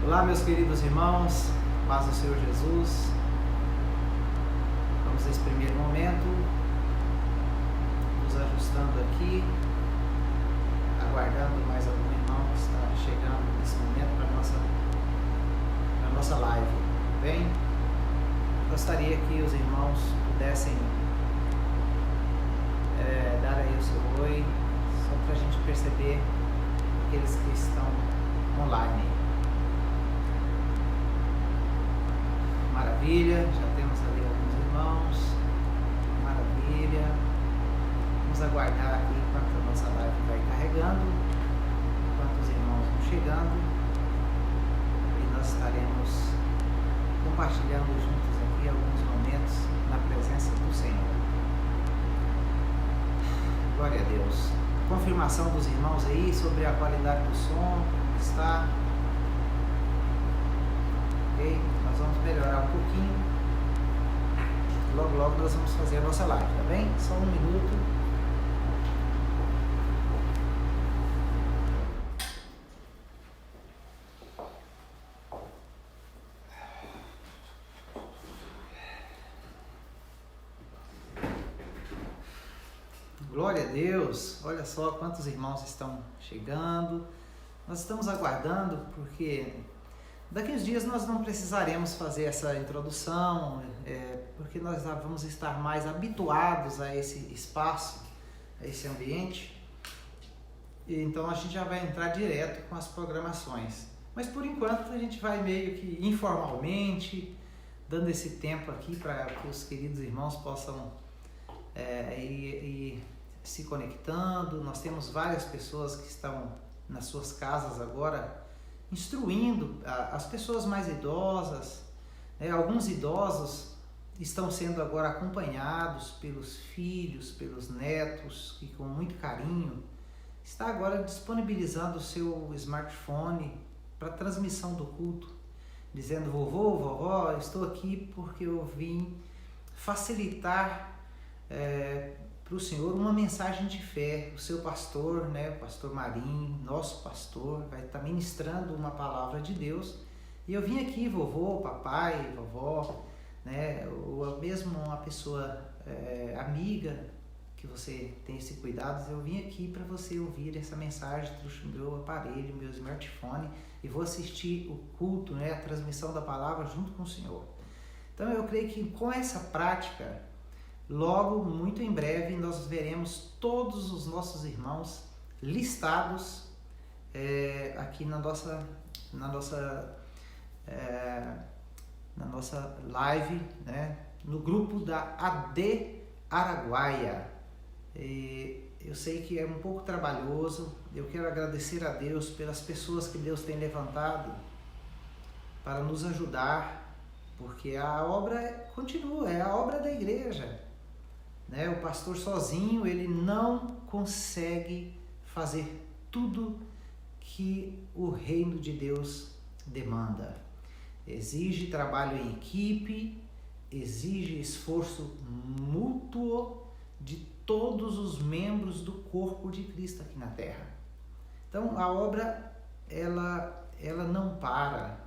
Olá, meus queridos irmãos, paz do Senhor Jesus. Vamos nesse primeiro momento nos ajustando aqui, aguardando mais algum irmão que está chegando nesse momento para a nossa live. Bem, gostaria que os irmãos pudessem dar aí o seu oi, só para a gente perceber aqueles que estão online. Maravilha, já temos ali alguns irmãos. Maravilha. Vamos aguardar aqui enquanto a nossa live vai carregando, enquanto os irmãos vão chegando, e nós estaremos compartilhando juntos aqui alguns momentos na presença do Senhor. Glória a Deus. Confirmação dos irmãos aí sobre a qualidade do som, como está. Ok? Nós vamos melhorar um pouquinho. Logo nós vamos fazer a nossa live, tá bem? Só um minuto. Glória a Deus. Olha só quantos irmãos estão chegando. Nós estamos aguardando porque daqui uns dias nós não precisaremos fazer essa introdução, porque nós já vamos estar mais habituados a esse espaço, a esse ambiente. Então a gente já vai entrar direto com as programações. Mas por enquanto a gente vai meio que informalmente, dando esse tempo aqui para que os queridos irmãos possam ir se conectando. Nós temos várias pessoas que estão nas suas casas agora, instruindo as pessoas mais idosas, né? Alguns idosos estão sendo agora acompanhados pelos filhos, pelos netos, que com muito carinho está agora disponibilizando o seu smartphone para transmissão do culto, dizendo: vovô, vovó, estou aqui porque eu vim facilitar para o Senhor uma mensagem de fé. O seu pastor, né, o pastor Marinho, nosso pastor, vai estar ministrando uma palavra de Deus, e eu vim aqui, vovô, papai, vovó, né, ou mesmo uma pessoa amiga que você tem esse cuidado, eu vim aqui para você ouvir essa mensagem do meu aparelho, meu smartphone, e vou assistir o culto, né, a transmissão da palavra junto com o Senhor. Então eu creio que com essa prática, logo, muito em breve, nós veremos todos os nossos irmãos listados aqui na nossa live, né, no grupo da AD Araguaia. Eu sei que é um pouco trabalhoso. Eu quero agradecer a Deus pelas pessoas que Deus tem levantado para nos ajudar, porque a obra continua, é a obra da igreja. Né? O pastor sozinho, ele não consegue fazer tudo que o reino de Deus demanda. Exige trabalho em equipe, exige esforço mútuo de todos os membros do corpo de Cristo aqui na terra. Então a obra, ela não para.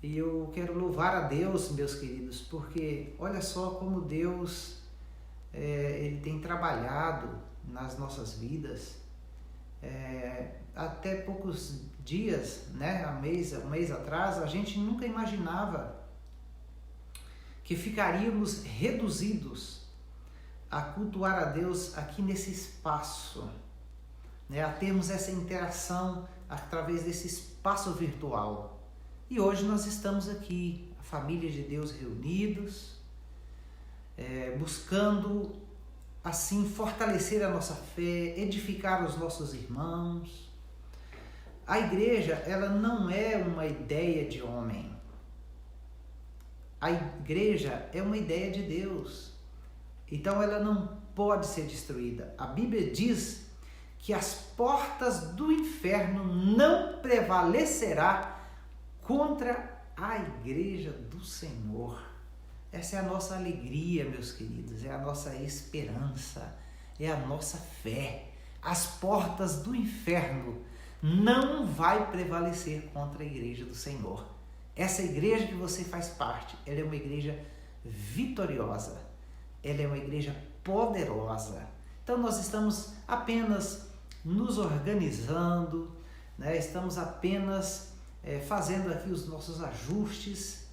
E eu quero louvar a Deus, meus queridos, porque olha só como Deus ele tem trabalhado nas nossas vidas. Até poucos dias, né, um mês atrás, a gente nunca imaginava que ficaríamos reduzidos a cultuar a Deus aqui nesse espaço, né, a termos essa interação através desse espaço virtual. E hoje nós estamos aqui, a família de Deus reunidos, buscando assim fortalecer a nossa fé, edificar os nossos irmãos. A igreja, ela não é uma ideia de homem. A igreja é uma ideia de Deus. Então ela não pode ser destruída. A Bíblia diz que as portas do inferno não prevalecerá contra a igreja do Senhor. Essa é a nossa alegria, meus queridos, é a nossa esperança, é a nossa fé. As portas do inferno não vai prevalecer contra a igreja do Senhor. Essa igreja que você faz parte, ela é uma igreja vitoriosa, ela é uma igreja poderosa. Então nós estamos apenas nos organizando, né? Estamos apenas fazendo aqui os nossos ajustes.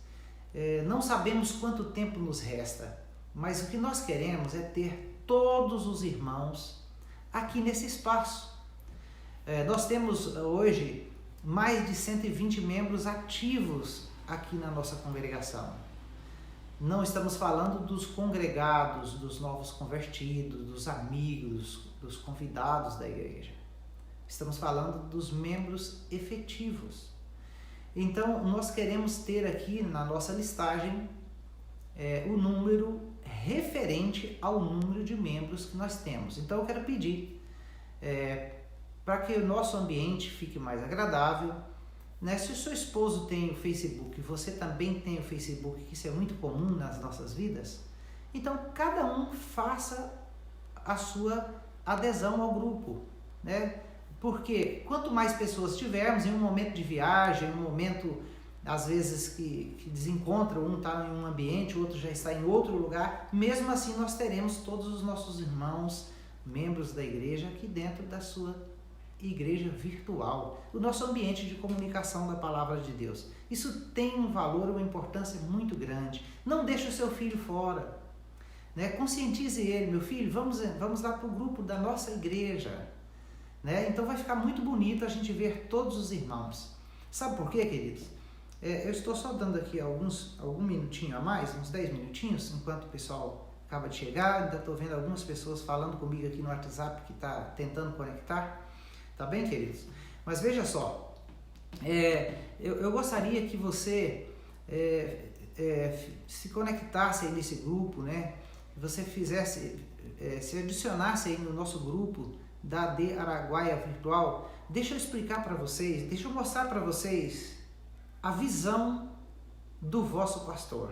Não sabemos quanto tempo nos resta, mas o que nós queremos é ter todos os irmãos aqui nesse espaço. Nós temos hoje mais de 120 membros ativos aqui na nossa congregação. Não estamos falando dos congregados, dos novos convertidos, dos amigos, dos convidados da igreja. Estamos falando dos membros efetivos. Então, nós queremos ter aqui na nossa listagem o número referente ao número de membros que nós temos. Então, eu quero pedir para que o nosso ambiente fique mais agradável, né? Se o seu esposo tem o Facebook, você também tem o Facebook, que isso é muito comum nas nossas vidas, então cada um faça a sua adesão ao grupo, né? Porque quanto mais pessoas tivermos em um momento de viagem, em um momento às vezes que desencontra, um está em um ambiente, o outro já está em outro lugar, mesmo assim nós teremos todos os nossos irmãos, membros da igreja aqui dentro da sua igreja virtual, o nosso ambiente de comunicação da palavra de Deus. Isso tem um valor, uma importância muito grande. Não deixe o seu filho fora, né? Conscientize ele: meu filho, vamos lá para o grupo da nossa igreja, né? Então vai ficar muito bonito a gente ver todos os irmãos. Sabe por quê, queridos? Eu estou só dando aqui algum minutinho a mais, uns 10 minutinhos, enquanto o pessoal acaba de chegar. Ainda estou vendo algumas pessoas falando comigo aqui no WhatsApp que está tentando conectar. Tá bem, queridos? Mas veja só, eu gostaria que você se conectasse aí nesse grupo, né? Você fizesse, se adicionasse aí no nosso grupo da AD Araguaia Virtual. Deixa eu explicar para vocês, deixa eu mostrar para vocês a visão do vosso pastor.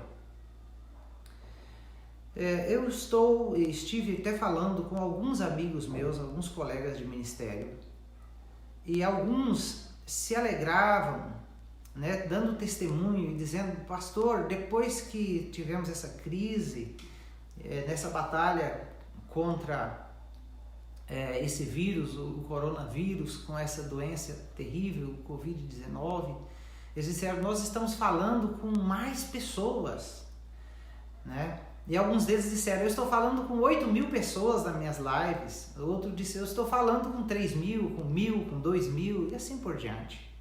Eu estive até falando com alguns amigos meus, alguns colegas de ministério, e alguns se alegravam, né, dando testemunho e dizendo: pastor, depois que tivemos essa crise, nessa batalha contra esse vírus, o coronavírus, com essa doença terrível, o Covid-19, eles disseram: nós estamos falando com mais pessoas, né? E alguns deles disseram: eu estou falando com 8.000 pessoas nas minhas lives. Outro disse: eu estou falando com 3.000, com 1.000, com 2.000 e assim por diante.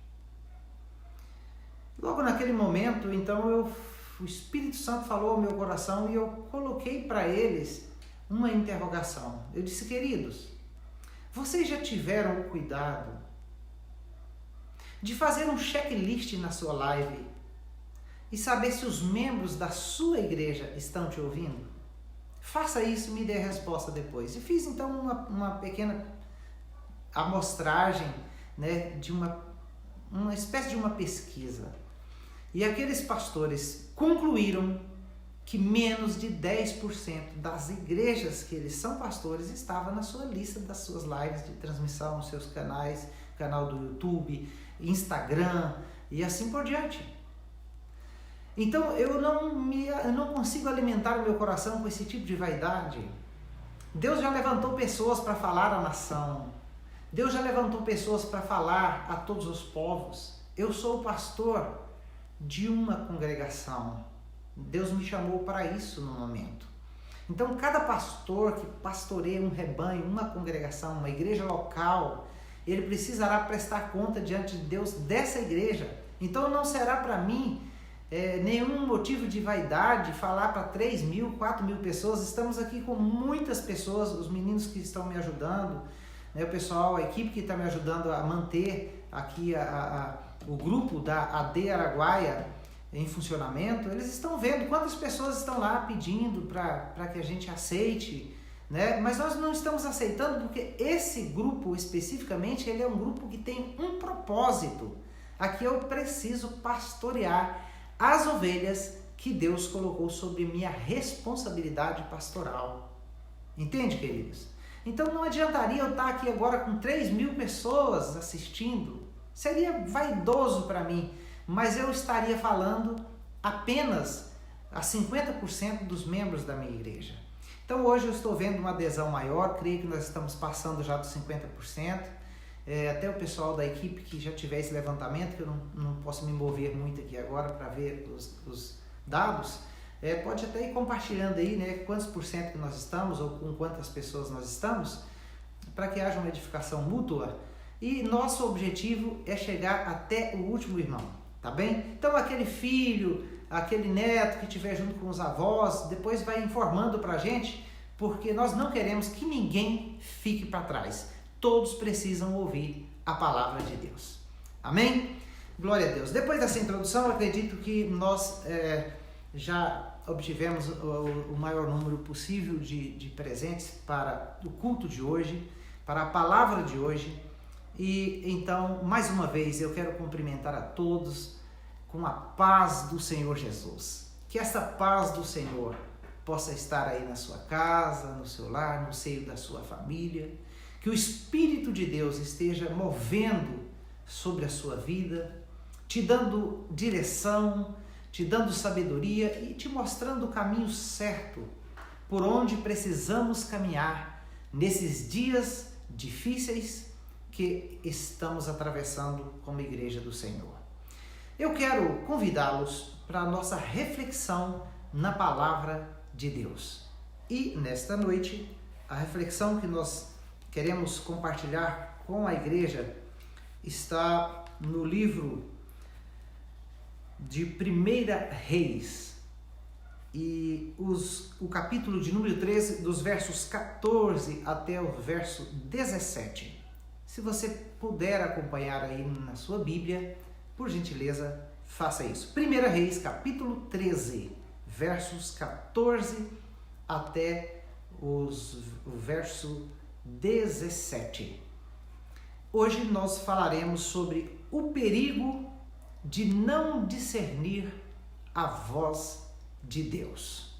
Logo naquele momento, então, o Espírito Santo falou ao meu coração e eu coloquei para eles uma interrogação. Eu disse: queridos, vocês já tiveram o cuidado de fazer um checklist na sua live e saber se os membros da sua igreja estão te ouvindo? Faça isso e me dê a resposta depois. E fiz então uma pequena amostragem, né, de uma espécie de uma pesquisa. E aqueles pastores concluíram que menos de 10% das igrejas que eles são pastores estava na sua lista das suas lives de transmissão, nos seus canais, canal do YouTube, Instagram e assim por diante. Então eu não consigo alimentar o meu coração com esse tipo de vaidade. Deus já levantou pessoas para falar à nação. Deus já levantou pessoas para falar a todos os povos. Eu sou o pastor de uma congregação. Deus me chamou para isso no momento. Então cada pastor que pastoreia um rebanho, uma congregação, uma igreja local, ele precisará prestar conta diante de Deus dessa igreja. Então não será para mim nenhum motivo de vaidade falar para 3.000, 4.000 pessoas. Estamos aqui com muitas pessoas, os meninos que estão me ajudando, né, o pessoal, a equipe que está me ajudando a manter aqui o grupo da AD Araguaia em funcionamento. Eles estão vendo quantas pessoas estão lá pedindo para que a gente aceite, né? Mas nós não estamos aceitando porque esse grupo especificamente, ele é um grupo que tem um propósito. Aqui eu preciso pastorear as ovelhas que Deus colocou sobre minha responsabilidade pastoral. Entende, queridos? Então não adiantaria eu estar aqui agora com 3.000 pessoas assistindo. Seria vaidoso para mim, mas eu estaria falando apenas a 50% dos membros da minha igreja. Então hoje eu estou vendo uma adesão maior, creio que nós estamos passando já dos 50%. Até o pessoal da equipe que já tiver esse levantamento, que eu não posso me envolver muito aqui agora para ver os dados, pode até ir compartilhando aí, né, quantos por cento que nós estamos ou com quantas pessoas nós estamos, para que haja uma edificação mútua. E nosso objetivo é chegar até o último irmão, tá bem? Então aquele filho, aquele neto que estiver junto com os avós, depois vai informando para a gente, porque nós não queremos que ninguém fique para trás. Todos precisam ouvir a palavra de Deus. Amém? Glória a Deus. Depois dessa introdução, eu acredito que nós já obtivemos o maior número possível de presentes para o culto de hoje, para a palavra de hoje. E então, mais uma vez, eu quero cumprimentar a todos com a paz do Senhor Jesus. Que essa paz do Senhor possa estar aí na sua casa, no seu lar, no seio da sua família. Que o Espírito de Deus esteja movendo sobre a sua vida, te dando direção, te dando sabedoria e te mostrando o caminho certo por onde precisamos caminhar nesses dias difíceis que estamos atravessando como Igreja do Senhor. Eu quero convidá-los para a nossa reflexão na Palavra de Deus. E nesta noite, a reflexão que nós queremos compartilhar com a igreja está no livro de 1 Reis, e o capítulo de número 13, dos versos 14 até o verso 17. Se você puder acompanhar aí na sua Bíblia, por gentileza, faça isso. 1 Reis, capítulo 13, versos 14 até o verso 17. Hoje nós falaremos sobre o perigo de não discernir a voz de Deus.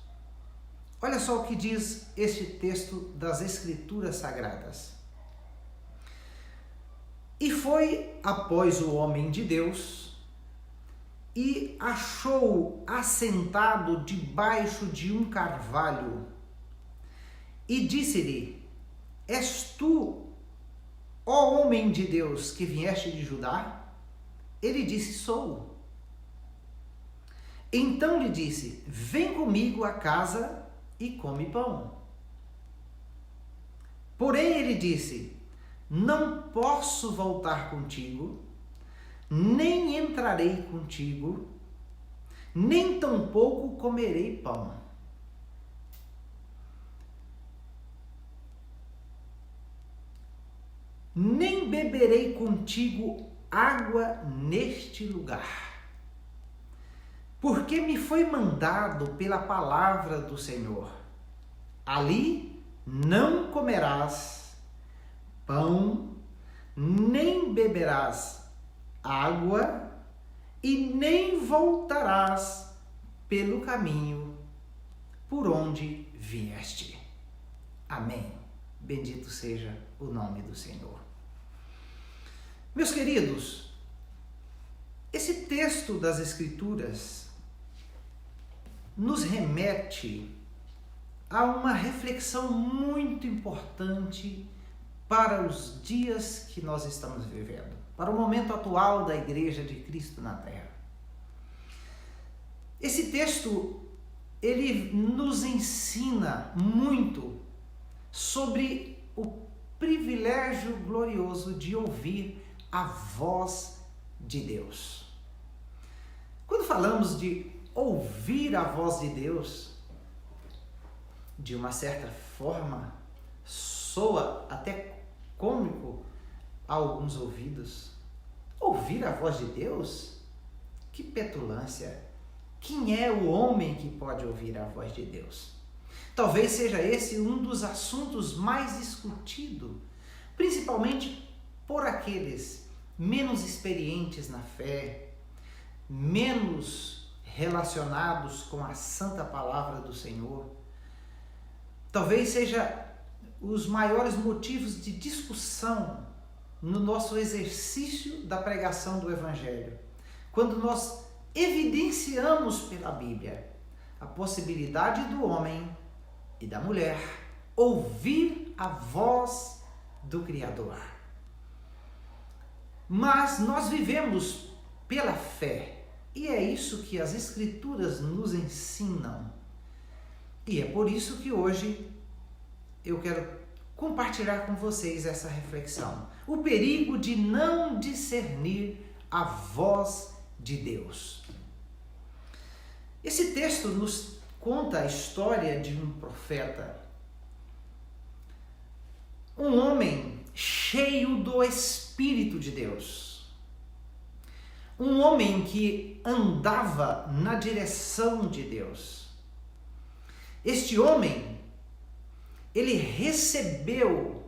Olha só o que diz este texto das Escrituras Sagradas. E foi após o homem de Deus e achou-o assentado debaixo de um carvalho e disse-lhe: És tu, ó homem de Deus, que vieste de Judá? Ele disse: Sou. Então lhe disse: Vem comigo à casa e come pão. Porém ele disse: Não posso voltar contigo, nem entrarei contigo, nem tampouco comerei pão. Nem beberei contigo água neste lugar, porque me foi mandado pela palavra do Senhor: ali não comerás pão, nem beberás água, e nem voltarás pelo caminho por onde vieste. Amém. Bendito seja o nome do Senhor. Meus queridos, esse texto das Escrituras nos remete a uma reflexão muito importante para os dias que nós estamos vivendo, para o momento atual da Igreja de Cristo na Terra. Esse texto, ele nos ensina muito sobre o privilégio glorioso de ouvir a voz de Deus. Quando falamos de ouvir a voz de Deus, de uma certa forma, soa até cômico a alguns ouvidos. Ouvir a voz de Deus? Que petulância! Quem é o homem que pode ouvir a voz de Deus? Talvez seja esse um dos assuntos mais discutidos, principalmente por aqueles menos experientes na fé, menos relacionados com a santa palavra do Senhor. Talvez seja os maiores motivos de discussão no nosso exercício da pregação do Evangelho. Quando nós evidenciamos pela Bíblia a possibilidade do homem e da mulher ouvir a voz do Criador. Mas nós vivemos pela fé, e é isso que as Escrituras nos ensinam. E é por isso que hoje eu quero compartilhar com vocês essa reflexão. O perigo de não discernir a voz de Deus. Esse texto nos conta a história de um profeta, um homem cheio do Espírito de Deus, um homem que andava na direção de Deus. Este homem, ele recebeu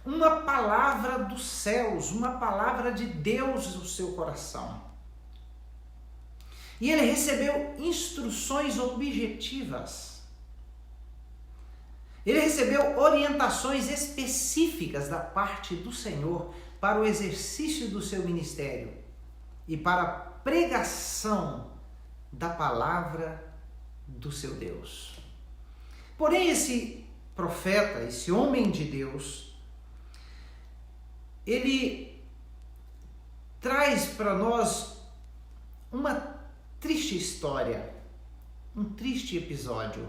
uma palavra dos céus, uma palavra de Deus no seu coração. E ele recebeu instruções objetivas. Ele recebeu orientações específicas da parte do Senhor para o exercício do seu ministério e para a pregação da palavra do seu Deus. Porém, esse profeta, esse homem de Deus, ele traz para nós uma triste história, um triste episódio.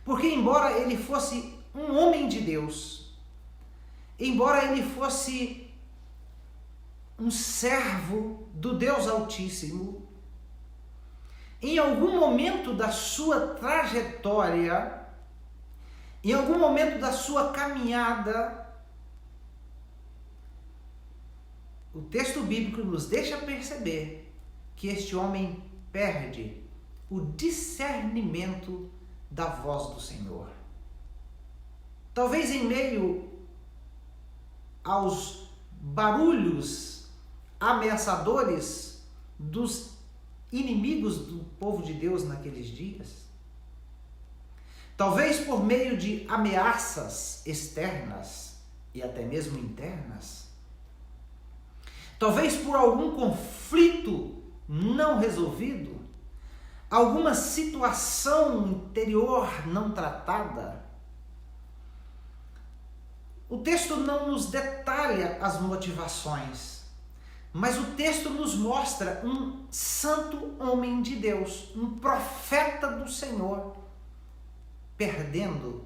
Porque embora ele fosse um homem de Deus, embora ele fosse um servo do Deus Altíssimo, em algum momento da sua trajetória, em algum momento da sua caminhada, o texto bíblico nos deixa perceber que este homem perde o discernimento da voz do Senhor. Talvez em meio aos barulhos ameaçadores dos inimigos do povo de Deus naqueles dias, talvez por meio de ameaças externas e até mesmo internas, talvez por algum conflito não resolvido, alguma situação interior não tratada. O texto não nos detalha as motivações, mas o texto nos mostra um santo homem de Deus, um profeta do Senhor, perdendo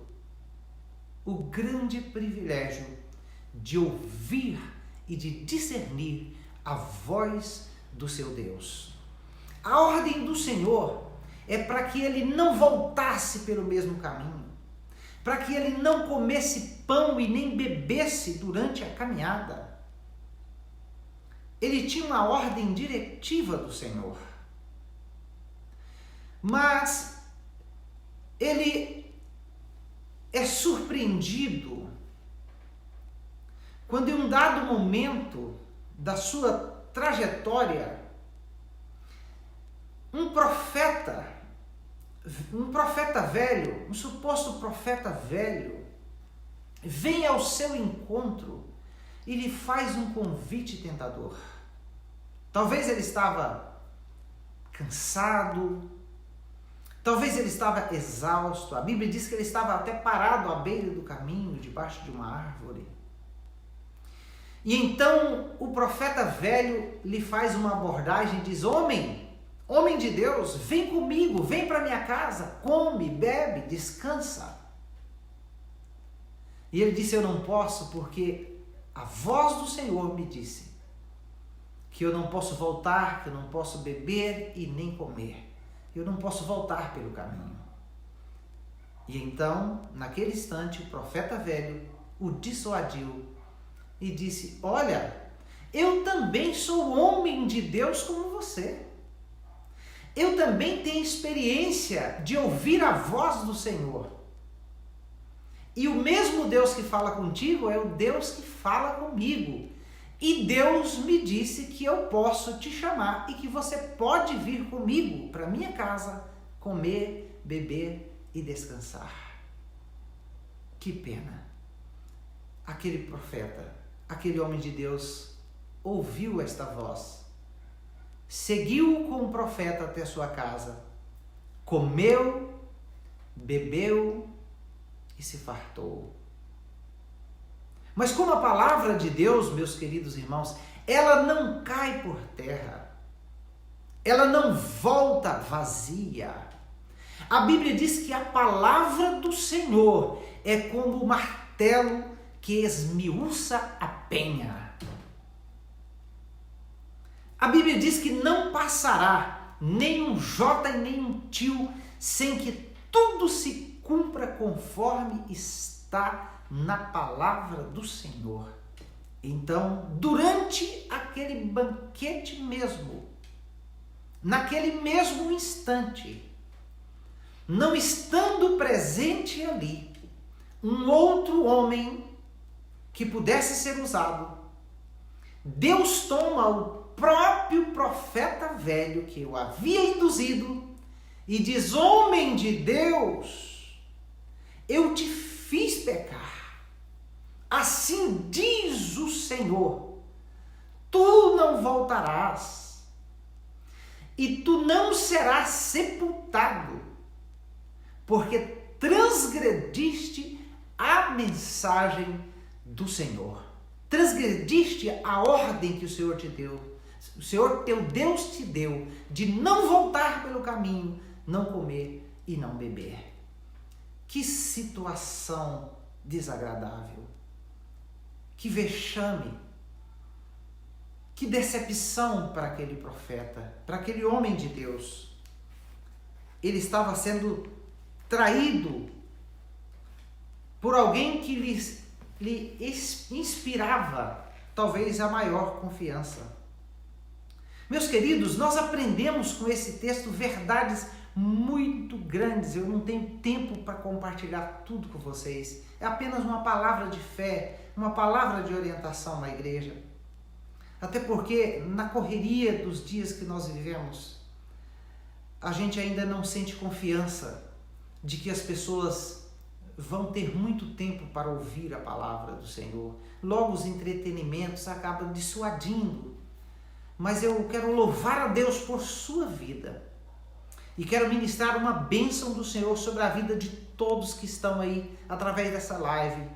o grande privilégio de ouvir e de discernir a voz do seu Deus. A ordem do Senhor é para que ele não voltasse pelo mesmo caminho, para que ele não comesse pão e nem bebesse durante a caminhada. Ele tinha uma ordem diretiva do Senhor. Mas ele é surpreendido quando em um dado momento da sua trajetória, um profeta velho, um suposto profeta velho, vem ao seu encontro e lhe faz um convite tentador. Talvez ele estava cansado, talvez ele estava exausto. A Bíblia diz que ele estava até parado à beira do caminho, debaixo de uma árvore. E então o profeta velho lhe faz uma abordagem e diz: homem de Deus, vem comigo, vem para minha casa, come, bebe, descansa. E ele disse: eu não posso, porque a voz do Senhor me disse que eu não posso voltar, que eu não posso beber e nem comer. Eu não posso voltar pelo caminho. E então, naquele instante, o profeta velho o dissuadiu e disse: olha, eu também sou homem de Deus como você. Eu também tenho experiência de ouvir a voz do Senhor. E o mesmo Deus que fala contigo é o Deus que fala comigo. E Deus me disse que eu posso te chamar e que você pode vir comigo para minha casa, comer, beber e descansar. Que pena. Aquele profeta, aquele homem de Deus, ouviu esta voz, seguiu com o profeta até sua casa, comeu, bebeu e se fartou. Mas como a palavra de Deus, meus queridos irmãos, ela não cai por terra, ela não volta vazia. A Bíblia diz que a palavra do Senhor é como o martelo que esmiuça a penha. A Bíblia diz que não passará nem um jota e nem um tio sem que tudo se cumpra conforme está na palavra do Senhor. Então, durante aquele banquete mesmo, naquele mesmo instante, não estando presente ali um outro homem que pudesse ser usado, Deus toma o próprio profeta velho que o havia induzido e diz: homem de Deus, eu te fiz pecar. Assim diz o Senhor: tu não voltarás e tu não serás sepultado, porque transgrediste a mensagem do Senhor. Transgrediste a ordem que o Senhor te deu. O Senhor teu Deus te deu de não voltar pelo caminho, não comer e não beber. Que situação desagradável. Que vexame. Que decepção para aquele profeta, para aquele homem de Deus. Ele estava sendo traído por alguém que lhe inspirava talvez a maior confiança. Meus queridos, nós aprendemos com esse texto verdades muito grandes. Eu não tenho tempo para compartilhar tudo com vocês. É apenas uma palavra de fé, uma palavra de orientação na igreja. Até porque na correria dos dias que nós vivemos, a gente ainda não sente confiança de que as pessoas vão ter muito tempo para ouvir a palavra do Senhor. Logo os entretenimentos acabam dissuadindo. Mas eu quero louvar a Deus por sua vida. E quero ministrar uma bênção do Senhor sobre a vida de todos que estão aí através dessa live,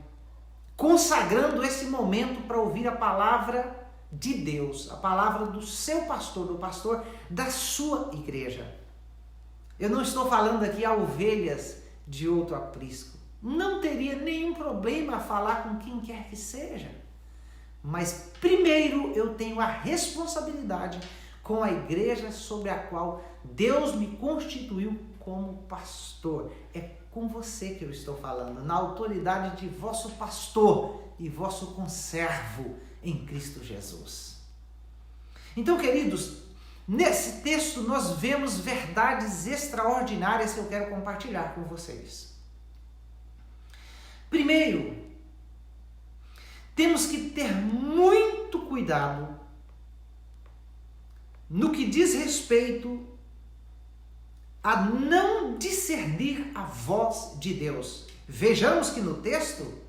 consagrando esse momento para ouvir a palavra de Deus, a palavra do seu pastor, do pastor da sua igreja. Eu não estou falando aqui a ovelhas de outro aprisco. Não teria nenhum problema a falar com quem quer que seja. Mas primeiro eu tenho a responsabilidade com a igreja sobre a qual Deus me constituiu como pastor. É com você que eu estou falando, na autoridade de vosso pastor e vosso conservo em Cristo Jesus. Então, queridos, nesse texto nós vemos verdades extraordinárias que eu quero compartilhar com vocês. Primeiro, temos que ter muito cuidado no que diz respeito a não discernir a voz de Deus. Vejamos que no texto,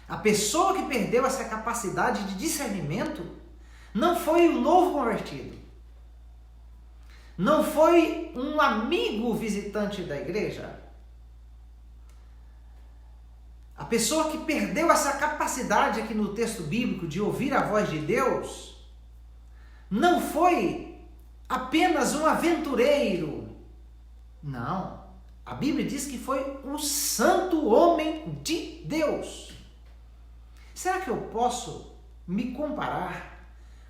a pessoa que perdeu essa capacidade de discernimento não foi o novo convertido, não foi um amigo visitante da igreja. A pessoa que perdeu essa capacidade aqui no texto bíblico de ouvir a voz de Deus não foi apenas um aventureiro. Não. A Bíblia diz que foi um santo homem de Deus. Será que eu posso me comparar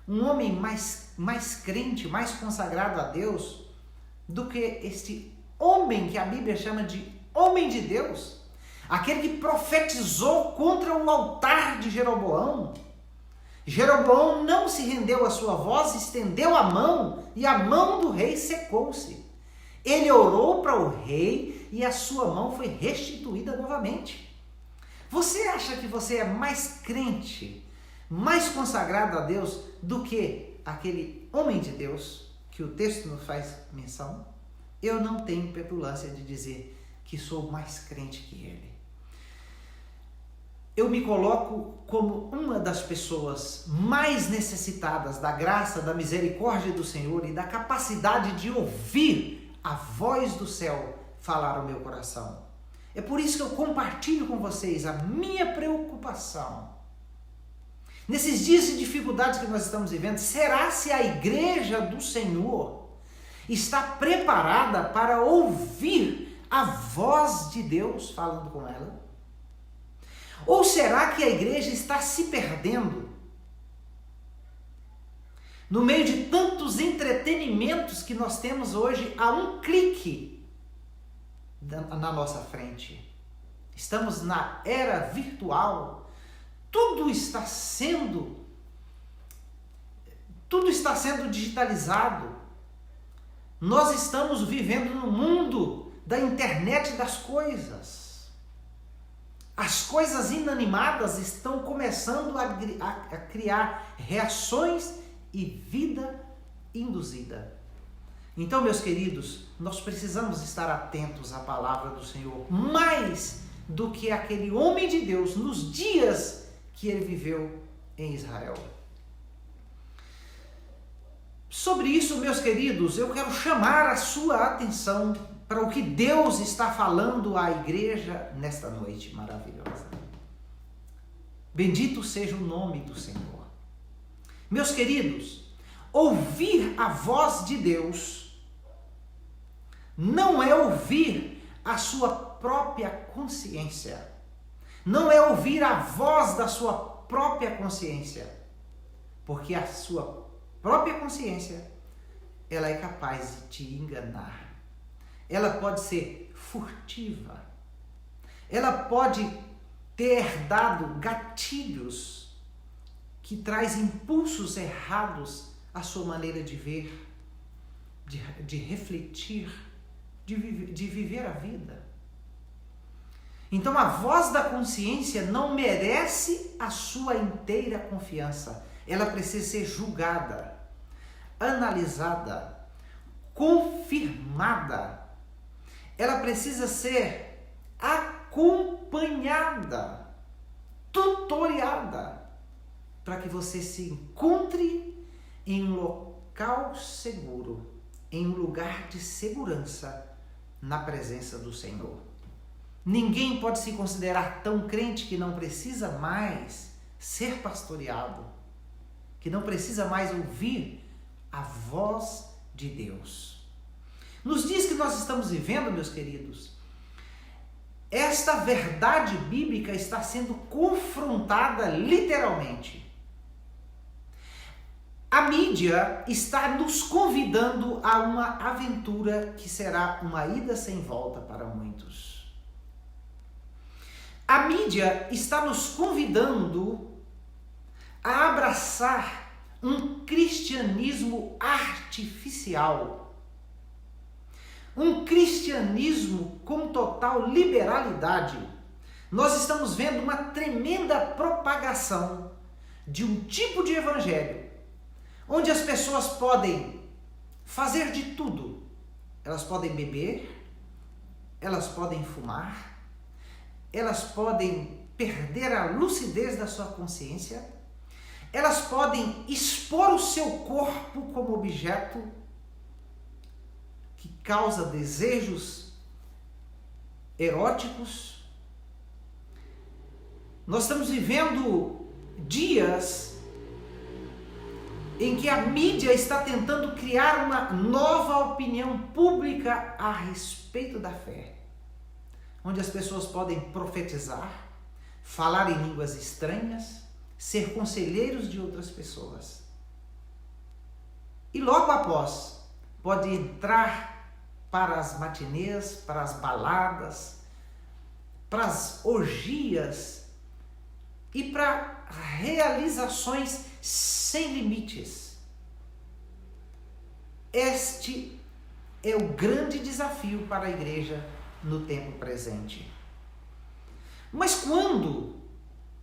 um homem mais crente, mais consagrado a Deus do que este homem que a Bíblia chama de homem de Deus? Aquele que profetizou contra o altar de Jeroboão. Jeroboão não se rendeu à sua voz, estendeu a mão e a mão do rei secou-se. Ele orou para o rei e a sua mão foi restituída novamente. Você acha que você é mais crente, mais consagrado a Deus do que aquele homem de Deus que o texto nos faz menção? Eu não tenho petulância de dizer que sou mais crente que ele. eu me coloco como uma das pessoas mais necessitadas da graça, da misericórdia do Senhor e da capacidade de ouvir a voz do céu falar ao meu coração. É por isso que eu compartilho com vocês a minha preocupação. Nesses dias de dificuldades que nós estamos vivendo, será se a igreja do Senhor está preparada para ouvir a voz de Deus falando com ela? Ou será que a igreja está se perdendo no meio de tantos entretenimentos que nós temos hoje a um clique na nossa frente? Estamos na era virtual, tudo está sendo digitalizado. Nós estamos vivendo no mundo da internet das coisas. As coisas inanimadas estão começando a criar reações e vida induzida. Então, meus queridos, nós precisamos estar atentos à palavra do Senhor, mais do que aquele homem de Deus nos dias que ele viveu em Israel. Sobre isso, meus queridos, eu quero chamar a sua atenção para o que Deus está falando à igreja nesta noite maravilhosa. Bendito seja o nome do Senhor. Meus queridos, ouvir a voz de Deus não é ouvir a sua própria consciência. Não é ouvir a voz da sua própria consciência. Porque a sua própria consciência, ela é capaz de te enganar. Ela pode ser furtiva. Ela pode ter herdado gatilhos que traz impulsos errados à sua maneira de ver, de refletir, de viver a vida. Então a voz da consciência não merece a sua inteira confiança. Ela precisa ser julgada, analisada, confirmada. Ela precisa ser acompanhada, tutoriada, para que você se encontre em um local seguro, em um lugar de segurança, na presença do Senhor. Ninguém pode se considerar tão crente que não precisa mais ser pastoreado, que não precisa mais ouvir a voz de Deus. Nos dias que nós estamos vivendo, meus queridos, esta verdade bíblica está sendo confrontada literalmente. A mídia está nos convidando a uma aventura que será uma ida sem volta para muitos. A mídia está nos convidando a abraçar um cristianismo artificial. Um cristianismo com total liberalidade. Nós estamos vendo uma tremenda propagação de um tipo de evangelho onde as pessoas podem fazer de tudo. Elas podem beber, elas podem fumar, elas podem perder a lucidez da sua consciência, elas podem expor o seu corpo como objeto que causa desejos eróticos. Nós estamos vivendo dias em que a mídia está tentando criar uma nova opinião pública a respeito da fé, onde as pessoas podem profetizar, falar em línguas estranhas, ser conselheiros de outras pessoas. E logo após, pode entrar para as matinês, para as baladas, para as orgias e para realizações sem limites. Este é o grande desafio para a igreja no tempo presente. Mas quando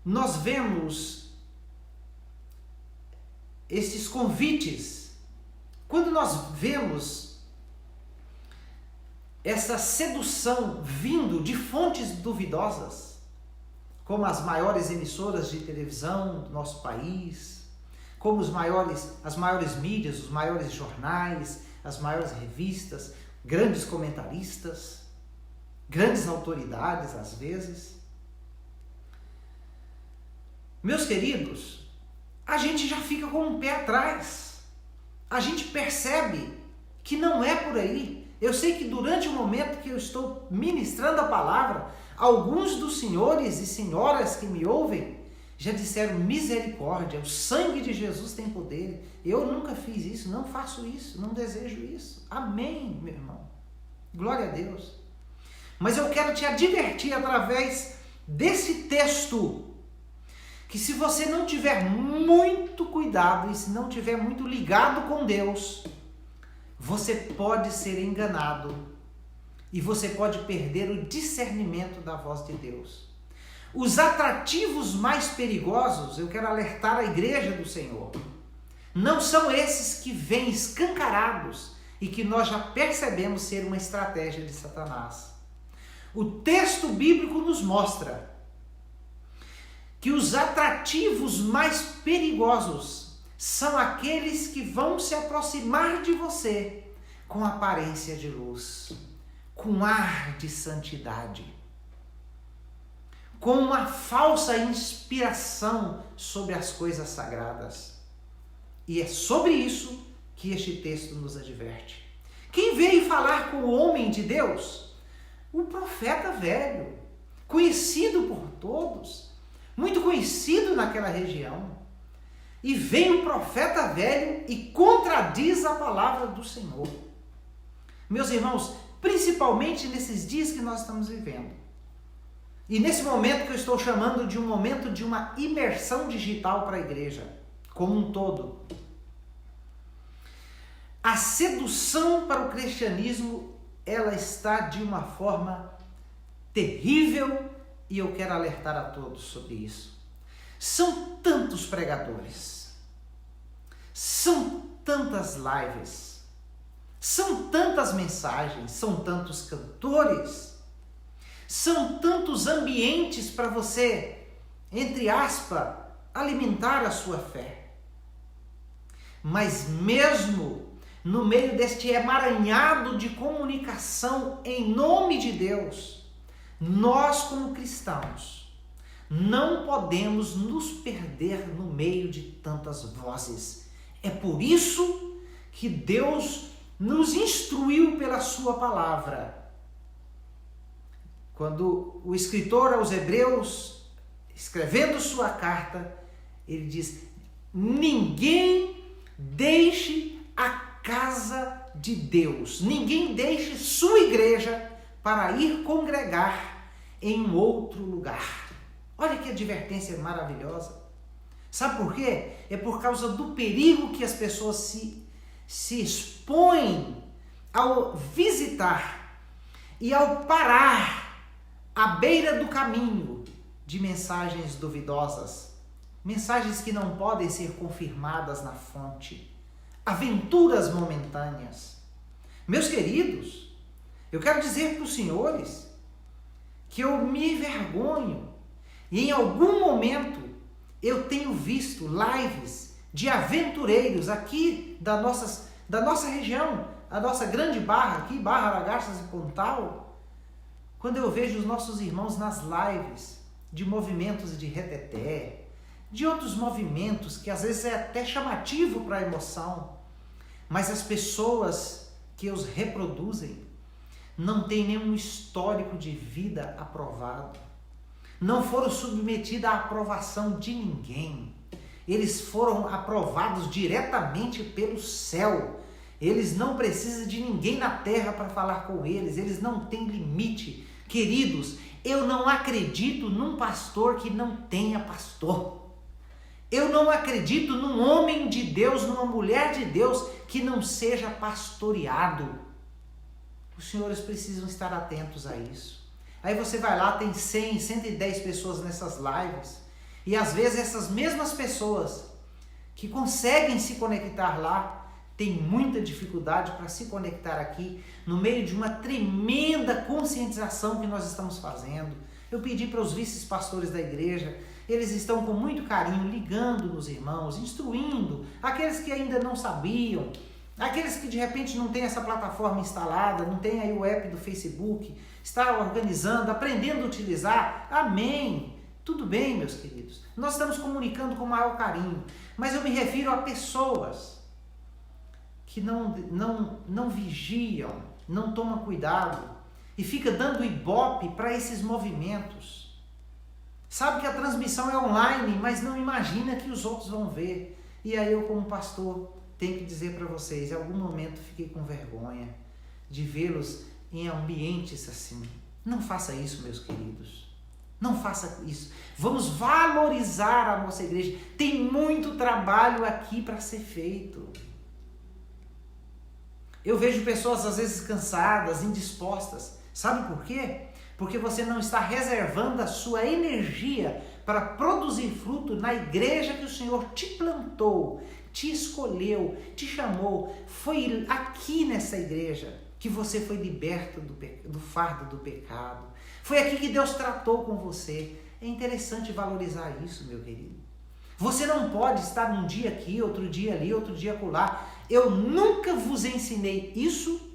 nós vemos esses convites, quando nós vemos essa sedução vindo de fontes duvidosas, como as maiores emissoras de televisão do nosso país, como as maiores mídias, os maiores jornais, as maiores revistas, grandes comentaristas, grandes autoridades às vezes. Meus queridos, a gente já fica com um pé atrás. A gente percebe que não é por aí. Eu sei que durante o momento que eu estou ministrando a palavra, alguns dos senhores e senhoras que me ouvem já disseram: misericórdia, o sangue de Jesus tem poder. Eu nunca fiz isso, não faço isso, não desejo isso. Amém, meu irmão. Glória a Deus. Mas eu quero te advertir através desse texto que, se você não tiver muito cuidado e se não tiver muito ligado com Deus, você pode ser enganado e você pode perder o discernimento da voz de Deus. Os atrativos mais perigosos, eu quero alertar a igreja do Senhor, não são esses que vêm escancarados e que nós já percebemos ser uma estratégia de Satanás. O texto bíblico nos mostra que os atrativos mais perigosos são aqueles que vão se aproximar de você com aparência de luz, com ar de santidade, com uma falsa inspiração sobre as coisas sagradas. E é sobre isso que este texto nos adverte. Quem veio falar com o homem de Deus? O profeta velho, conhecido por todos, muito conhecido naquela região. E vem o profeta velho e contradiz a palavra do Senhor. Meus irmãos, principalmente nesses dias que nós estamos vivendo, e nesse momento que eu estou chamando de um momento de uma imersão digital para a igreja, como um todo, a sedução para o cristianismo, ela está de uma forma terrível, e eu quero alertar a todos sobre isso. São tantos pregadores, são tantas lives, são tantas mensagens, são tantos cantores, são tantos ambientes para você, entre aspas, alimentar a sua fé. Mas mesmo no meio deste emaranhado de comunicação em nome de Deus, nós como cristãos não podemos nos perder no meio de tantas vozes. É por isso que Deus nos instruiu pela sua palavra. Quando o escritor aos Hebreus, escrevendo sua carta, ele diz: ninguém deixe a casa de Deus, ninguém deixe sua igreja para ir congregar em um outro lugar. Olha que advertência maravilhosa. Sabe por quê? É por causa do perigo que as pessoas se expõem ao visitar e ao parar à beira do caminho de mensagens duvidosas, mensagens que não podem ser confirmadas na fonte, aventuras momentâneas. Meus queridos, eu quero dizer para os senhores que eu me envergonho e em algum momento eu tenho visto lives de aventureiros aqui da nossa região, a nossa grande Barra aqui, Barra, Aragarças e Pontal, quando eu vejo os nossos irmãos nas lives de movimentos de reteté, de outros movimentos que às vezes é até chamativo para a emoção, mas as pessoas que os reproduzem não têm nenhum histórico de vida aprovado, não foram submetidos à aprovação de ninguém, eles foram aprovados diretamente pelo céu, eles não precisam de ninguém na terra para falar com eles, eles não têm limite. Queridos, eu não acredito num pastor que não tenha pastor. Eu não acredito num homem de Deus, numa mulher de Deus que não seja pastoreado. Os senhores precisam estar atentos a isso. Aí você vai lá, tem 100, 110 pessoas nessas lives, e às vezes essas mesmas pessoas que conseguem se conectar lá, têm muita dificuldade para se conectar aqui, no meio de uma tremenda conscientização que nós estamos fazendo, Eu pedi para os vice-pastores da igreja, eles estão com muito carinho ligando nos irmãos, instruindo aqueles que ainda não sabiam, aqueles que de repente não têm essa plataforma instalada, não tem aí o app do Facebook, está organizando, aprendendo a utilizar. Amém! Tudo bem, meus queridos. Nós estamos comunicando com o maior carinho, mas eu me refiro a pessoas que não vigiam, não tomam cuidado e fica dando ibope para esses movimentos. Sabe que a transmissão é online, mas não imagina que os outros vão ver. E aí eu, como pastor, tenho que dizer para vocês, em algum momento fiquei com vergonha de vê-los em ambientes assim. Não faça isso, meus queridos. Não faça isso. Vamos valorizar a nossa igreja. Tem muito trabalho aqui para ser feito. Eu vejo pessoas às vezes cansadas, indispostas. Sabe por quê? Porque você não está reservando a sua energia para produzir fruto na igreja que o Senhor te plantou, te escolheu, te chamou. Foi aqui nessa igreja que você foi liberto do fardo do pecado. Foi aqui que Deus tratou com você. É interessante valorizar isso, meu querido. Você não pode estar um dia aqui, outro dia ali, outro dia acolá. Eu nunca vos ensinei isso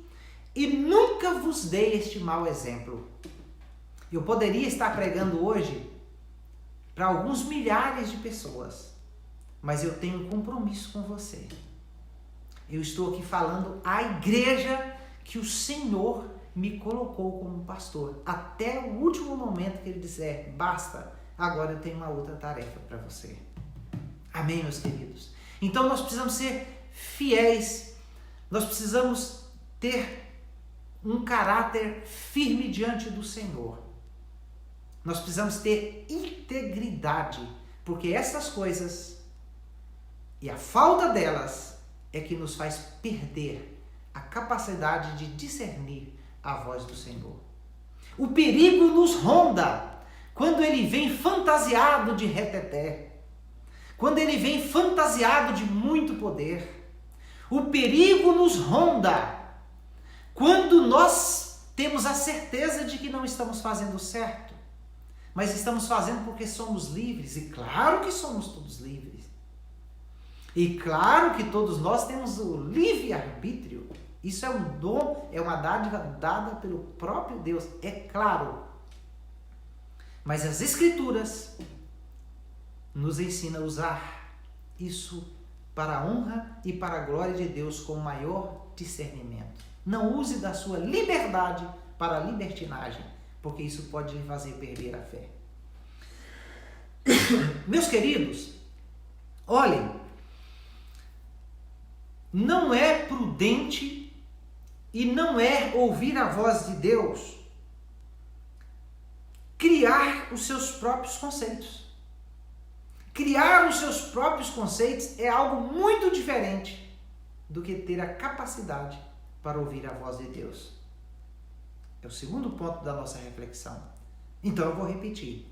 e nunca vos dei este mau exemplo. Eu poderia estar pregando hoje para alguns milhares de pessoas, mas eu tenho um compromisso com você. Eu estou aqui falando à igreja que o Senhor me colocou como pastor, até o último momento que Ele disser, basta, agora eu tenho uma outra tarefa para você. Amém, meus queridos? Então nós precisamos ser fiéis, nós precisamos ter um caráter firme diante do Senhor. Nós precisamos ter integridade, porque essas coisas e a falta delas é que nos faz perder a capacidade de discernir a voz do Senhor. O perigo nos ronda quando ele vem fantasiado de reteté, quando ele vem fantasiado de muito poder. O perigo nos ronda quando nós temos a certeza de que não estamos fazendo certo, mas estamos fazendo porque somos livres, e claro que somos todos livres. E claro que todos nós temos o livre-arbítrio. Isso é um dom, é uma dádiva dada pelo próprio Deus, é claro. Mas as Escrituras nos ensinam a usar isso para a honra e para a glória de Deus com maior discernimento. Não use da sua liberdade para a libertinagem, porque isso pode lhe fazer perder a fé. Meus queridos, olhem, não é prudente e não é ouvir a voz de Deus criar os seus próprios conceitos. Criar os seus próprios conceitos é algo muito diferente do que ter a capacidade para ouvir a voz de Deus. É o segundo ponto da nossa reflexão. Então eu vou repetir.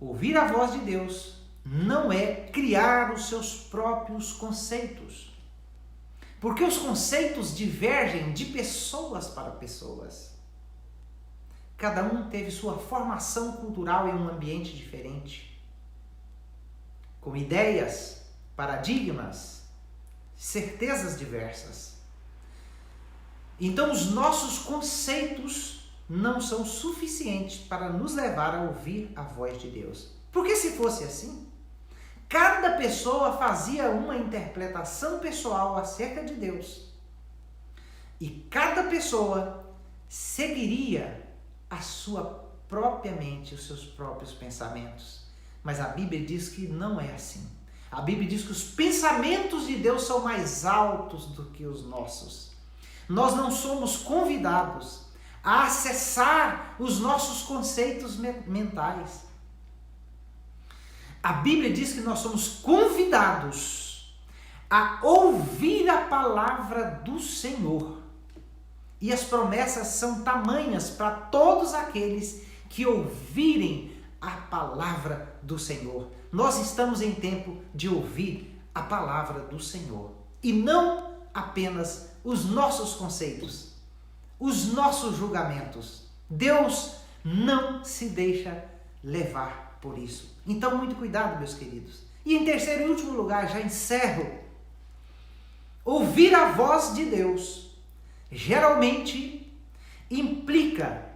Ouvir a voz de Deus não é criar os seus próprios conceitos. Porque os conceitos divergem de pessoas para pessoas. Cada um teve sua formação cultural em um ambiente diferente, com ideias, paradigmas, certezas diversas. Então os nossos conceitos não são suficientes para nos levar a ouvir a voz de Deus. Porque se fosse assim, cada pessoa fazia uma interpretação pessoal acerca de Deus. E cada pessoa seguiria a sua própria mente, os seus próprios pensamentos. Mas a Bíblia diz que não é assim. A Bíblia diz que os pensamentos de Deus são mais altos do que os nossos. Nós não somos convidados a acessar os nossos conceitos mentais. A Bíblia diz que nós somos convidados a ouvir a palavra do Senhor. E as promessas são tamanhas para todos aqueles que ouvirem a palavra do Senhor. Nós estamos em tempo de ouvir a palavra do Senhor. E não apenas os nossos conceitos, os nossos julgamentos. Deus não se deixa levar por isso. Então, muito cuidado, meus queridos. E em terceiro e último lugar, já encerro. Ouvir a voz de Deus geralmente implica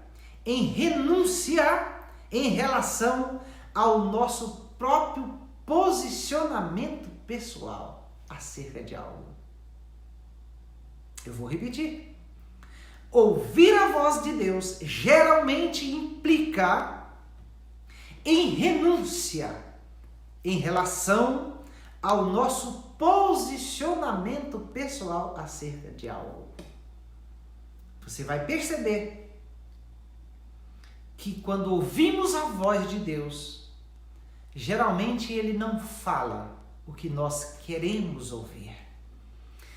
em renúncia em relação ao nosso próprio posicionamento pessoal acerca de algo. Eu vou repetir. Ouvir a voz de Deus geralmente implica em renúncia em relação ao nosso posicionamento pessoal acerca de algo. Você vai perceber que quando ouvimos a voz de Deus, geralmente Ele não fala o que nós queremos ouvir,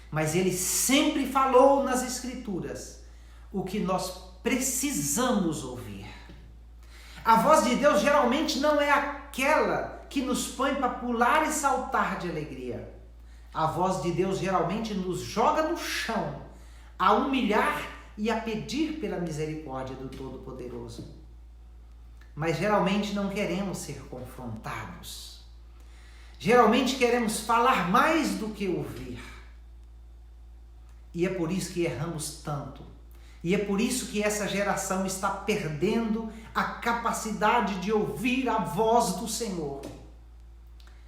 mas Ele sempre falou nas Escrituras o que nós precisamos ouvir. A voz de Deus geralmente não é aquela que nos põe para pular e saltar de alegria. A voz de Deus geralmente nos joga no chão, a humilhar e a pedir pela misericórdia do Todo-Poderoso. Mas geralmente não queremos ser confrontados. Geralmente queremos falar mais do que ouvir. E é por isso que erramos tanto. E é por isso que essa geração está perdendo a capacidade de ouvir a voz do Senhor.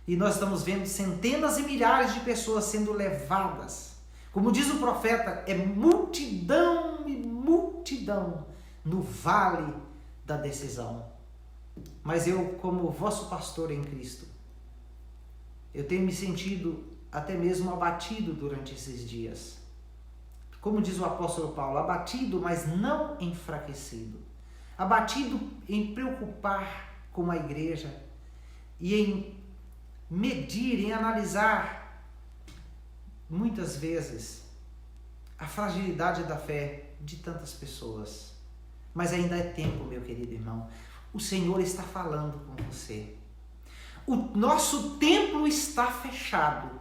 E nós estamos vendo centenas e milhares de pessoas sendo levadas. Como diz o profeta, é multidão e multidão no vale da decisão. Mas eu, como vosso pastor em Cristo, eu tenho me sentido até mesmo abatido durante esses dias. Como diz o apóstolo Paulo, abatido, mas não enfraquecido. Abatido em preocupar com a igreja e em medir, em analisar, muitas vezes, a fragilidade da fé de tantas pessoas. Mas ainda é tempo, meu querido irmão. O Senhor está falando com você. O nosso templo está fechado,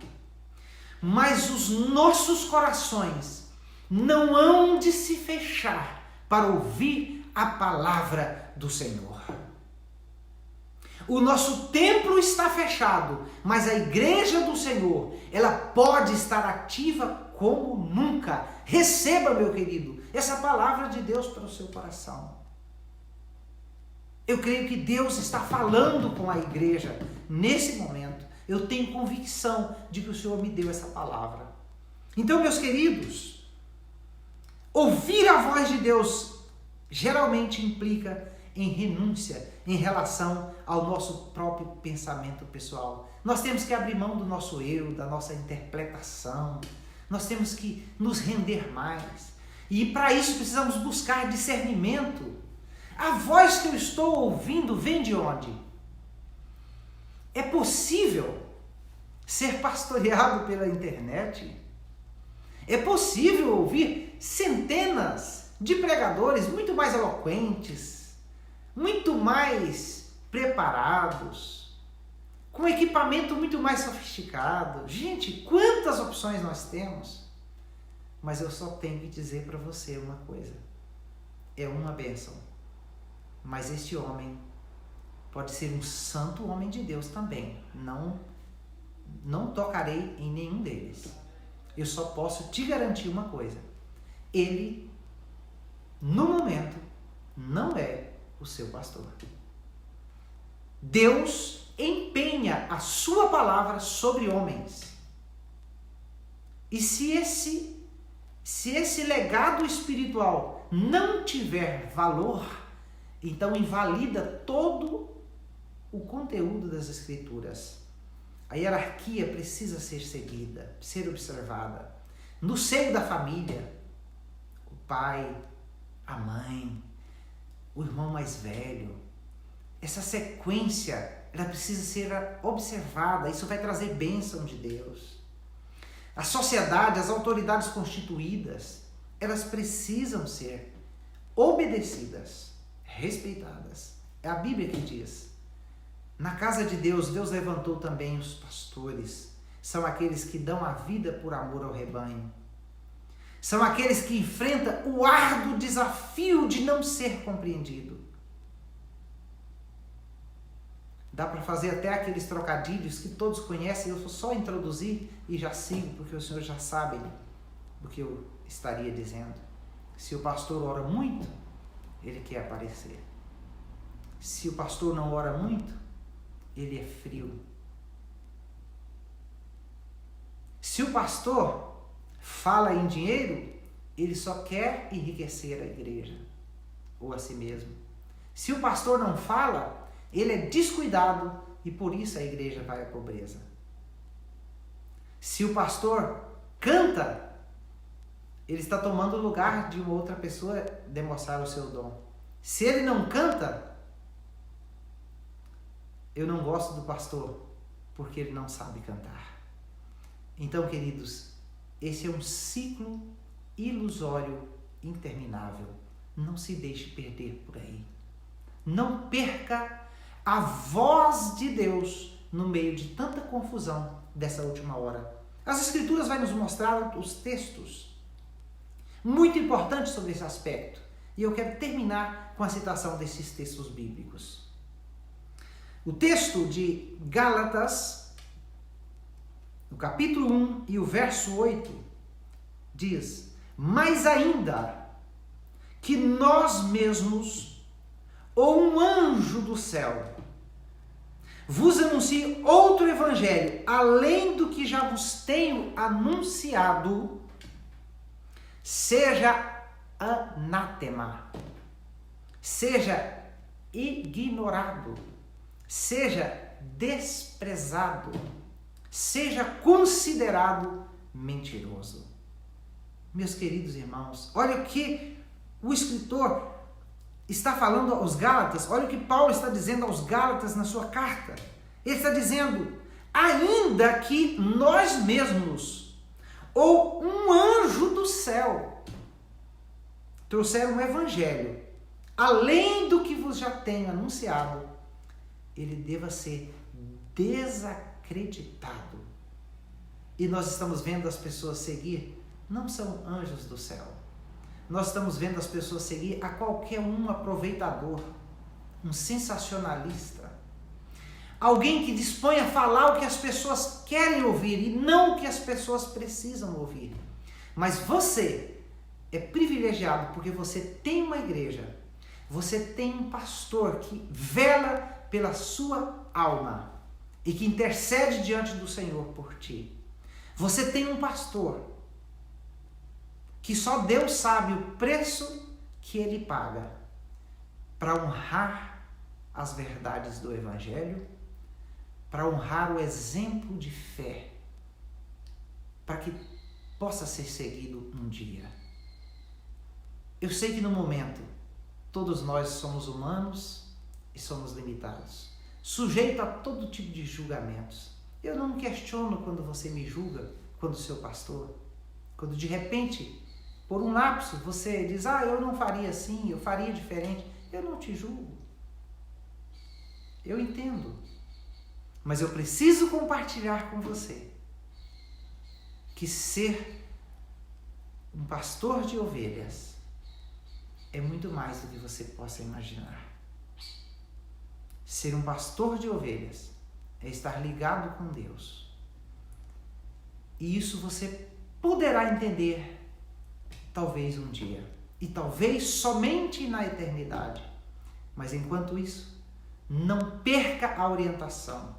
mas os nossos corações não hão de se fechar para ouvir a palavra do Senhor. O nosso templo está fechado, mas a igreja do Senhor, ela pode estar ativa como nunca. Receba, meu querido, essa palavra de Deus para o seu coração. Eu creio que Deus está falando com a igreja nesse momento. Eu tenho convicção de que o Senhor me deu essa palavra. Então, meus queridos, ouvir a voz de Deus geralmente implica em renúncia em relação ao nosso próprio pensamento pessoal. Nós temos que abrir mão do nosso eu, da nossa interpretação. Nós temos que nos render mais. E para isso precisamos buscar discernimento. A voz que eu estou ouvindo vem de onde? É possível ser pastoreado pela internet? É possível ouvir centenas de pregadores muito mais eloquentes, muito mais preparados, com equipamento muito mais sofisticado. Gente, quantas opções nós temos? Mas eu só tenho que dizer para você uma coisa. É uma bênção. Mas este homem pode ser um santo homem de Deus também. Não tocarei em nenhum deles. Eu só posso te garantir uma coisa. Ele, no momento, não é o seu pastor. Deus empenha a sua palavra sobre homens. E se esse legado espiritual não tiver valor, então invalida todo o conteúdo das Escrituras. A hierarquia precisa ser seguida, ser observada. No seio da família, o pai, a mãe, o irmão mais velho, essa sequência, ela precisa ser observada. Isso vai trazer bênção de Deus. A sociedade, as autoridades constituídas, elas precisam ser obedecidas, respeitadas. É a Bíblia que diz. Na casa de Deus, Deus levantou também os pastores. São aqueles que dão a vida por amor ao rebanho. São aqueles que enfrentam o árduo desafio de não ser compreendido. Dá para fazer até aqueles trocadilhos que todos conhecem, eu vou só introduzir e já sigo, porque o Senhor já sabe o que eu estaria dizendo. Se o pastor ora muito, ele quer aparecer. Se o pastor não ora muito, ele é frio. Se o pastor fala em dinheiro, ele só quer enriquecer a igreja ou a si mesmo. Se o pastor não fala, ele é descuidado e por isso a igreja vai à pobreza. Se o pastor canta, ele está tomando o lugar de uma outra pessoa demonstrar o seu dom. Se ele não canta, eu não gosto do pastor, porque ele não sabe cantar. Então, queridos, esse é um ciclo ilusório, interminável. Não se deixe perder por aí. Não perca a voz de Deus no meio de tanta confusão dessa última hora. As Escrituras vão nos mostrar os textos muito importantes sobre esse aspecto. E eu quero terminar com a citação desses textos bíblicos. O texto de Gálatas, no capítulo 1 e o verso 8, diz: mas ainda que nós mesmos ou um anjo do céu vos anuncie outro evangelho, além do que já vos tenho anunciado, seja anátema, seja ignorado, seja desprezado, seja considerado mentiroso. Meus queridos irmãos, olha o que o escritor está falando aos Gálatas, olha o que Paulo está dizendo aos Gálatas na sua carta. Ele está dizendo, ainda que nós mesmos, ou um anjo do céu, trouxeram um evangelho, além do que vos já tenho anunciado, ele deva ser desacreditado. E nós estamos vendo as pessoas seguir, não são anjos do céu. Nós estamos vendo as pessoas seguir a qualquer um aproveitador, um sensacionalista, alguém que dispõe a falar o que as pessoas querem ouvir e não o que as pessoas precisam ouvir. Mas você é privilegiado porque você tem uma igreja, você tem um pastor que vela pela sua alma e que intercede diante do Senhor por ti. Você tem um pastor que só Deus sabe o preço que ele paga para honrar as verdades do Evangelho, para honrar o exemplo de fé, para que possa ser seguido um dia. Eu sei que no momento todos nós somos humanos e somos limitados, sujeitos a todo tipo de julgamentos. Eu não questiono quando você me julga, quando seu pastor, quando de repente, por um lapso, você diz, eu não faria assim, eu faria diferente. Eu não te julgo. Eu entendo. Mas eu preciso compartilhar com você que ser um pastor de ovelhas é muito mais do que você possa imaginar. Ser um pastor de ovelhas é estar ligado com Deus. E isso você poderá entender talvez um dia, e talvez somente na eternidade. Mas enquanto isso, não perca a orientação,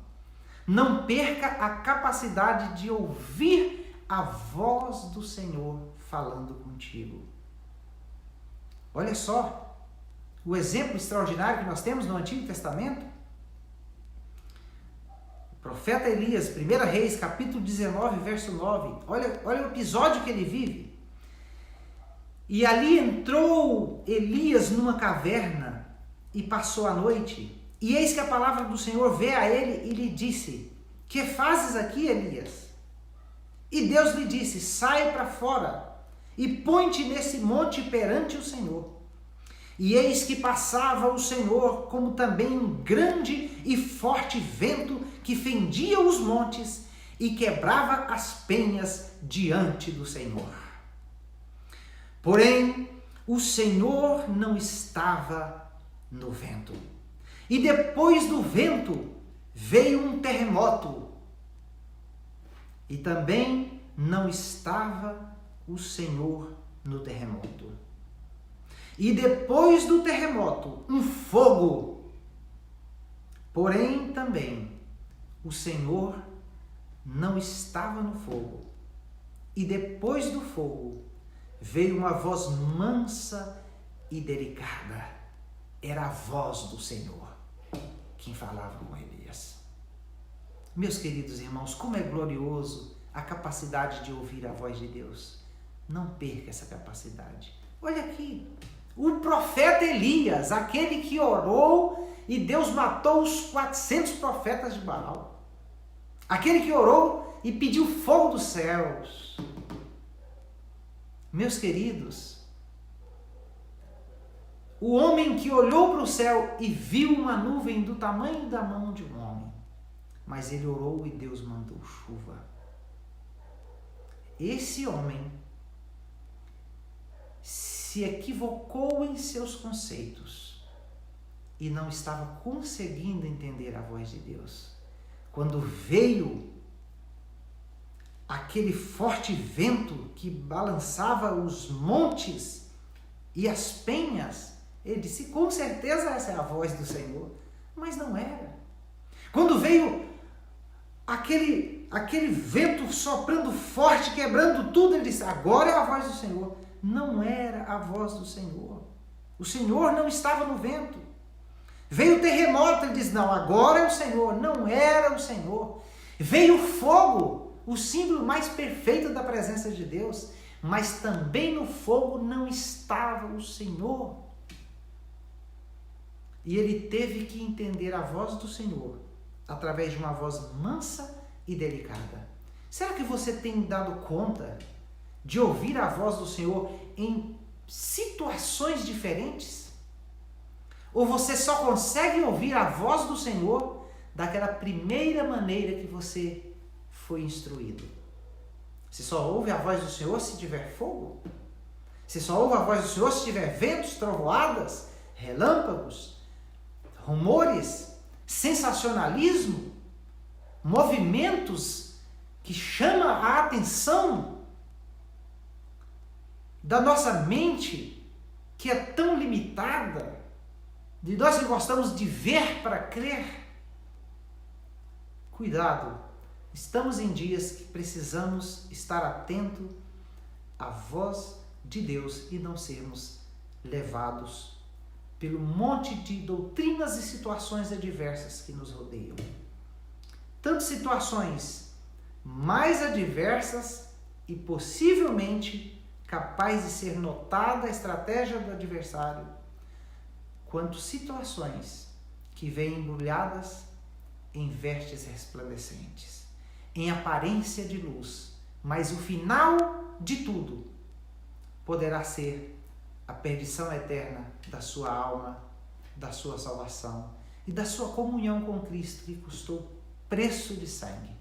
não perca a capacidade de ouvir a voz do Senhor falando contigo. Olha só o exemplo extraordinário que nós temos no Antigo Testamento. O profeta Elias, 1 Reis, capítulo 19, verso 9. Olha o episódio que ele vive. E ali entrou Elias numa caverna e passou a noite. E eis que a palavra do Senhor veio a ele e lhe disse: que fazes aqui, Elias? E Deus lhe disse: sai para fora e põe-te nesse monte perante o Senhor. E eis que passava o Senhor, como também um grande e forte vento que fendia os montes e quebrava as penhas diante do Senhor. Porém, o Senhor não estava no vento. E depois do vento veio um terremoto e também não estava o Senhor no terremoto. E depois do terremoto, um fogo. Porém, também, o Senhor não estava no fogo. E depois do fogo, veio uma voz mansa e delicada. Era a voz do Senhor quem falava com Elias. Meus queridos irmãos, como é glorioso a capacidade de ouvir a voz de Deus. Não perca essa capacidade. Olha aqui, o profeta Elias, aquele que orou e Deus matou os 400 profetas de Baal. Aquele que orou e pediu fogo dos céus. Meus queridos, o homem que olhou para o céu e viu uma nuvem do tamanho da mão de um homem, mas ele orou e Deus mandou chuva. Esse homem se equivocou em seus conceitos e não estava conseguindo entender a voz de Deus. Quando veio aquele forte vento que balançava os montes e as penhas, ele disse, com certeza essa é a voz do Senhor, mas não era. Quando veio aquele vento soprando forte, quebrando tudo, ele disse, agora é a voz do Senhor. Não era a voz do Senhor. O Senhor não estava no vento. Veio o terremoto, ele diz, não, agora é o Senhor. Não era o Senhor. Veio o fogo, o símbolo mais perfeito da presença de Deus, mas também no fogo não estava o Senhor. E ele teve que entender a voz do Senhor através de uma voz mansa e delicada. Será que você tem dado conta de ouvir a voz do Senhor em situações diferentes? Ou você só consegue ouvir a voz do Senhor daquela primeira maneira que você foi instruído? Você só ouve a voz do Senhor se tiver fogo? Você só ouve a voz do Senhor se tiver ventos, trovoadas, relâmpagos, rumores, sensacionalismo, movimentos que chamam a atenção da nossa mente, que é tão limitada, de nós que gostamos de ver para crer? Cuidado, estamos em dias que precisamos estar atento à voz de Deus e não sermos levados pelo monte de doutrinas e situações adversas que nos rodeiam. Tanto situações mais adversas e possivelmente capaz de ser notada a estratégia do adversário, quanto situações que vêm embrulhadas em vestes resplandecentes, em aparência de luz, mas o final de tudo poderá ser a perdição eterna da sua alma, da sua salvação e da sua comunhão com Cristo, que custou preço de sangue.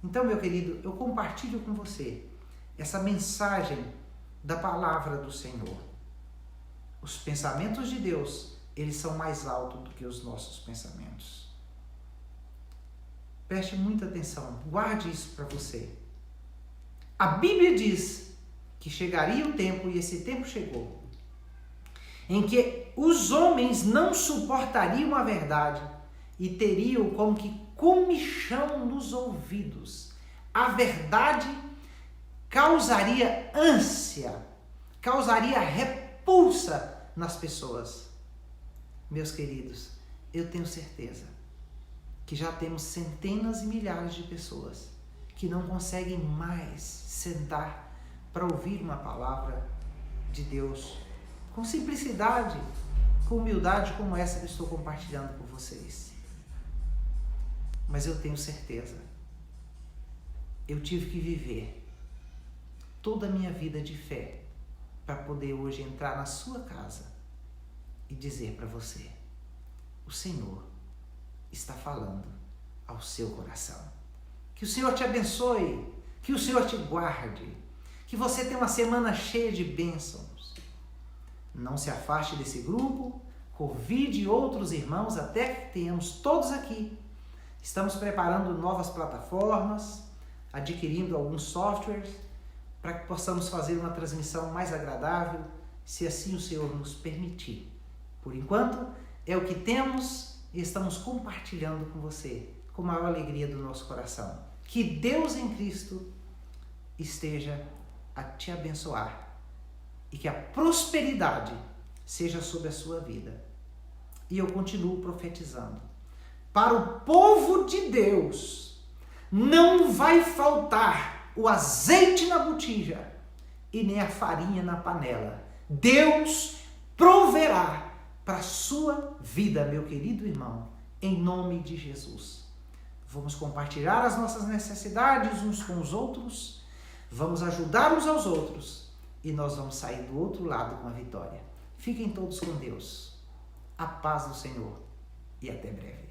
Então, meu querido, eu compartilho com você essa mensagem da palavra do Senhor. Os pensamentos de Deus, eles são mais altos do que os nossos pensamentos. Preste muita atenção, guarde isso para você. A Bíblia diz que chegaria o tempo, e esse tempo chegou, em que os homens não suportariam a verdade e teriam como que comichão nos ouvidos. A verdade causaria ânsia, causaria repulsa nas pessoas. Meus queridos, eu tenho certeza que já temos centenas e milhares de pessoas que não conseguem mais sentar para ouvir uma palavra de Deus com simplicidade, com humildade como essa que eu estou compartilhando com vocês. Mas eu tenho certeza, eu tive que viver toda a minha vida de fé para poder hoje entrar na sua casa e dizer para você, o Senhor está falando ao seu coração. Que o Senhor te abençoe, que o Senhor te guarde, que você tenha uma semana cheia de bênçãos. Não se afaste desse grupo, convide outros irmãos até que tenhamos todos aqui Estamos preparando novas plataformas, adquirindo alguns softwares para que possamos fazer uma transmissão mais agradável, se assim o Senhor nos permitir. Por enquanto, é o que temos e estamos compartilhando com você, com a maior alegria do nosso coração. Que Deus em Cristo esteja a te abençoar e que a prosperidade seja sobre a sua vida. E eu continuo profetizando. Para o povo de Deus, não vai faltar o azeite na botija e nem a farinha na panela. Deus proverá para a sua vida, meu querido irmão, em nome de Jesus. Vamos compartilhar as nossas necessidades uns com os outros, vamos ajudar uns aos outros e nós vamos sair do outro lado com a vitória. Fiquem todos com Deus. A paz do Senhor e até breve.